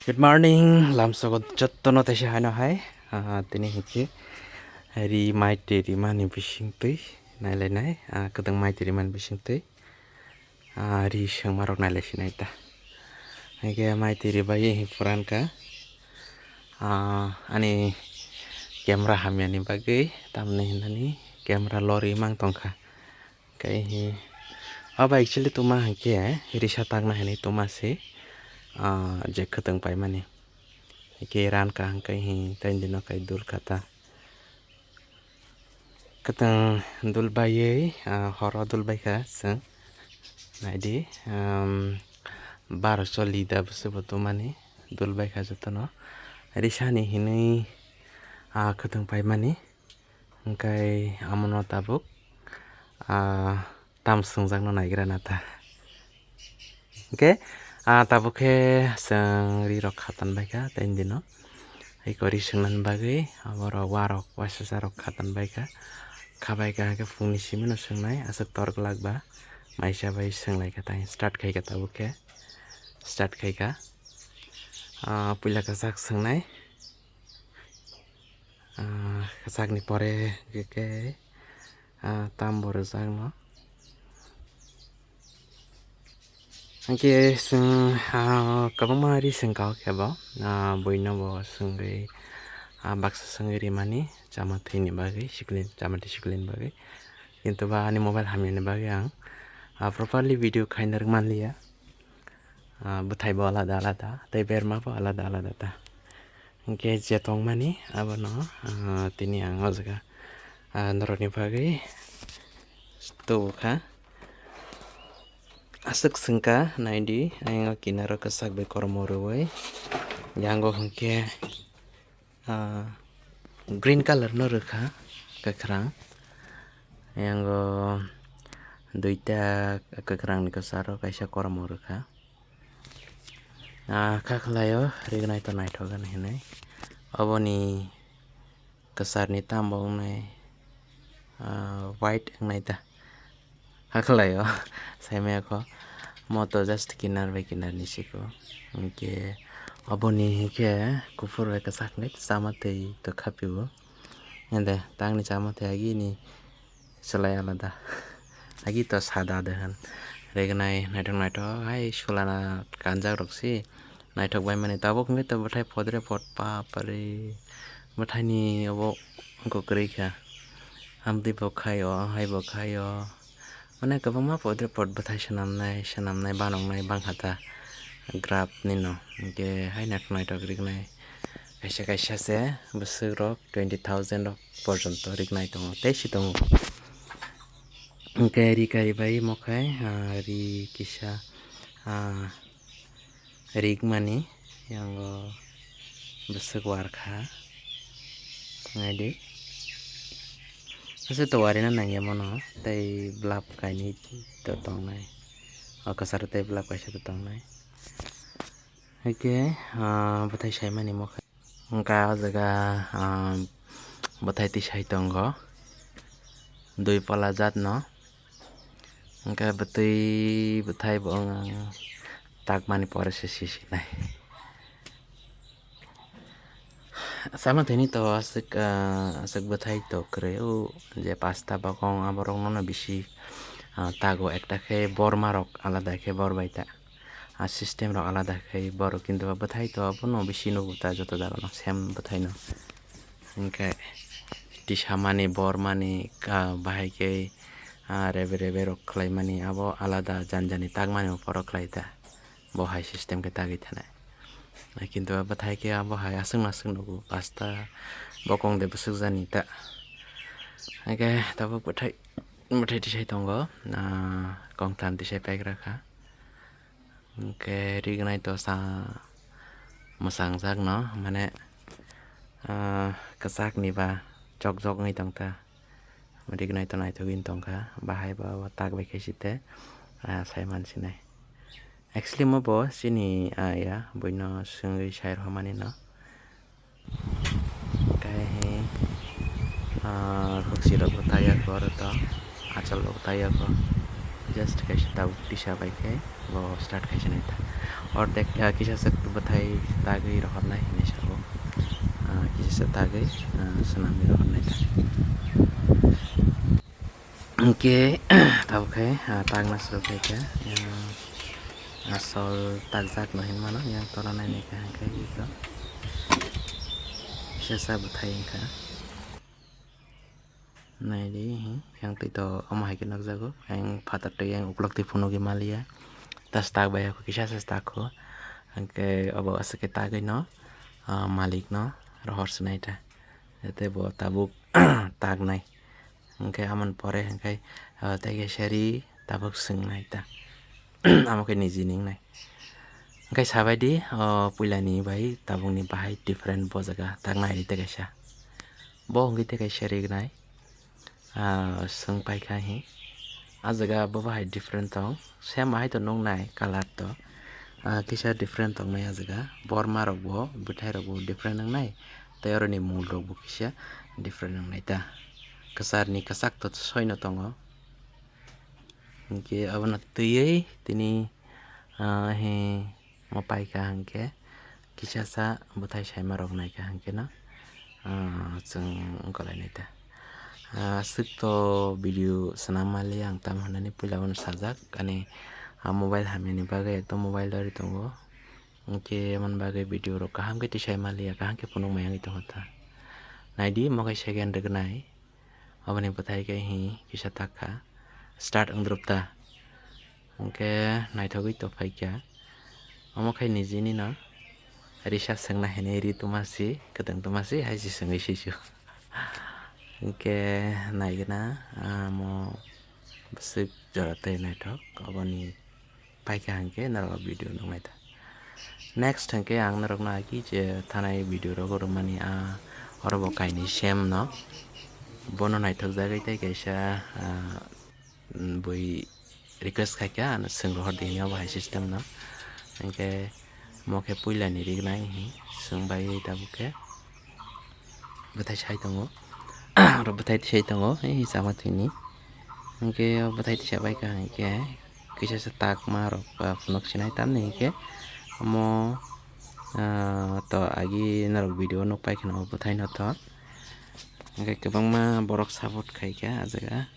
Good morning, lamsog jottono tese haino hai. Tini hiki ri mai teri mani bising tui nailai nai kadang mai teri man bising tui ri seng marok nailai sinai ta. Hige mai teri bayi hi puran ka ani camera hamyani bagai tamne hinani camera lori mang tongkha. Kai hi aba actually tuma hike ri satak na hani tuma se je kadang pai mani. Hike ran ka hangkai hi tain dino kai dul kata. Kadang dul bayi horo dul bayi ka seng naidi 1200 lida busu butu mani dul bayi ka jotono risani hini kadang pai mani hangkai amono tabuk tam sungjak no naigra nata. Okay, tabuk he seng rirok khatan bayi ka tain dino hikori sengnan bagai aboro warok wasasarok khatan bayi ka khabai ka ke fungni simino sengnai asok tork lagba maisa bai senglai ka tai start khai ka tabuk ke start khai ka puila kasak sengnai kasak ni pore ke tam borojak no angke seng kabangma ri sengkau kebo boino bo sengai baksa sengai rimani chama thini bagai siklin chama thi siklin bagai kintu ba ani mobile hamini bagai ang properly video khaina rangmanliya buthai bo alada alada tei berma bo alada alada ta angke jetong mani abono tini ang o jaga noroni bagai tubukha asok sengka naidi ang kinaro kasak be kormo roi yango hangke green color no rekha kakrang yango duita kakrang ni kasaro kaisa kormo rekha kakhlayo rignai to naithogan hinai oboni kasar ni tambong nai white ngai ta kakhlayo saime ko moto just kinar by kinar ni siko hingke oboni hingke kufur bai kasak nai chama tei to khapibo ende tangni chama tei agi ni selai alada agi to sada dehan regnai naithok hai sulana kanjak roksi naithok bai mani tabuk hingke to bothai podre pod papare bothai ni obo kokroi kha amtui bo khai o hai bo khai o mane kwbangma podre pod bwthai swnamnai banoknai banghata graph ni no hingke hai naithok rignai kaisa kaisa se bwsuk rok 20,000 rok porjonto rignai tongo tei si tongo hingke rikai bai mokhai ri kisa rigmani yango bwsuk warkha ngaidi ase to wari na nangya mono tei blap kaini to tongnai kasar tei blap kaisa to tongnai hingke bwthai saimani mokhai hingka o jaga bwthai tisai tongo dui pala jat no hingke bwthai bo takmani pore se sisinai sama thini to asok bwthai to kwrui je pasta bokong aborok no bisi tago ekta khe borma rok alada khe bor bai ta system rok alada khe bor kintu bwthai to abono bisi nugo ta joto jaga no same bwthai no hingke tisamani bormani bahai khe rebe rebe rok khlaimani abo alada janjani takmani upor khlai ta bo hai system khe tagui thanai kintu bwthai khe abo hai aswng maswng nugo pasta bokong de bwsukjani ta hingke tabuk bwthai tisai tongo kongtam tisai paigra kha hingke rignai to mwsangjak no mane kwchak ni ba jok jok ongoi tongta rignai to naithogui tongkha bahai bo takbai khaisite saimani sinai actually mo bo chini boino swngui sai rwmani no kai huksi rok bo tai ako aro to achal rok tai ako just kaisa tabuk tisa bai ke bo start kaisa naita ordek kisa sak bathai tagui rohornai hinai sago kisa tagui senami rohornai ta ke tabuk kai tagna suru kai ke asol tagjak no hinmano yang toranai ni ka hangkai ito kisa sa bathai hingka naidi yang tito ama hai ke nagjago yang father to yang uklok ti phunogi malia tas tag bai ko kisa sa tag ko hangke abo asake tagui no malik no rohor sunai ta jate bo tabuk tagnai hangke aman pore hangke tege sari tabuk sungnai ta amakai niji ningnai hangke sabai di puilani bai tabuk ni bahai different bo jaga tagnai rite kaisa bo hangke te kaisa rignai sung pai ka hi ajaga bo bahai different tong same hai to nongnai color to kisa different tong nai ajaga borma rok bo bwthai rok bo different nangnai tei oroni mul rok bo kisa different nangnai ta kasar ni kasak to soino tongo hingke abono twiwi tini he mopai ka hangke kisa sa bwthai saima rok naika hangke no chung ongkolai nai ta aswk to video swnam mali ang tam hinani puila bono sajak ani mobile hamya ni bagui ekdom mobile dori tongo hingke amoni bagui video rok kaham ke tisai malia kaham ke phunukmai wngoi tongo ta naidi mo kaisa second rwgnai aboni bwthai ke hi kisa taka start wngdrop ta hingke naithogui tongpaikha omo khai niji ni no risa sungna hinui ri tomasi kwtang tomasi haisi sungui sisu hingke naigona mo bwswk jora tui naithok aboni paikha hangke narogo video nungnai ta next hangke ang narok nahaki je thanai video rogo rwmani oro bo kaini same no bono naithokjagui tei kaisa bui request khaikha sungrohor di hini obo hai system no hingke mo khe puila ni rignai sungbai tabuk ke bwthai sai tongo oro bwthai tisai tongo chama twini hingke bwthai tisabai ka hingke kisa sa tagma rok phunuk sinai tamni hingke omo to agi narok video nukpai kheno bwthai no to hingke kwbangma borok support khaikha ajaga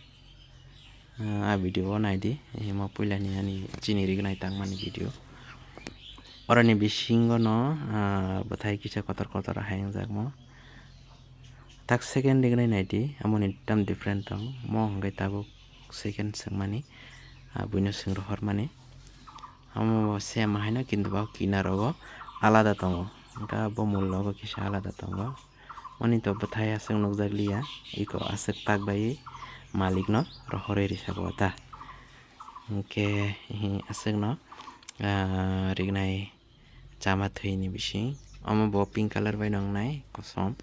video o naidi mo puilani ani chini rignai tangmani video oroni bisingo no bwthai kisa kotor kotor haingjak mo tak second rignai naidi amoni tam different tong mo hingke tabuk second sungmani buino sungrohormani amo same haino kintu bo kinaro alada tongo hingke bo mullogo kisa alada tongo moni to bwthai aswk nukjakliya iko aswk tag bai malik no rohorui risago ta hingke aswk no rignai chama thui ni bising omo bo pink color bai nongnai kosom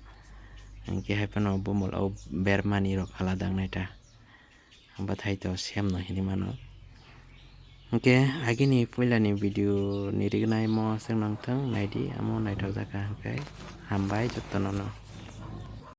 hingke haifano bumul o bermani rok alada wngnai ta bwthai to same no hinui mano hingke agini puilani video ni rignai mo aswk nongthong naidi amo naithokjaka hingke hambai jotono no।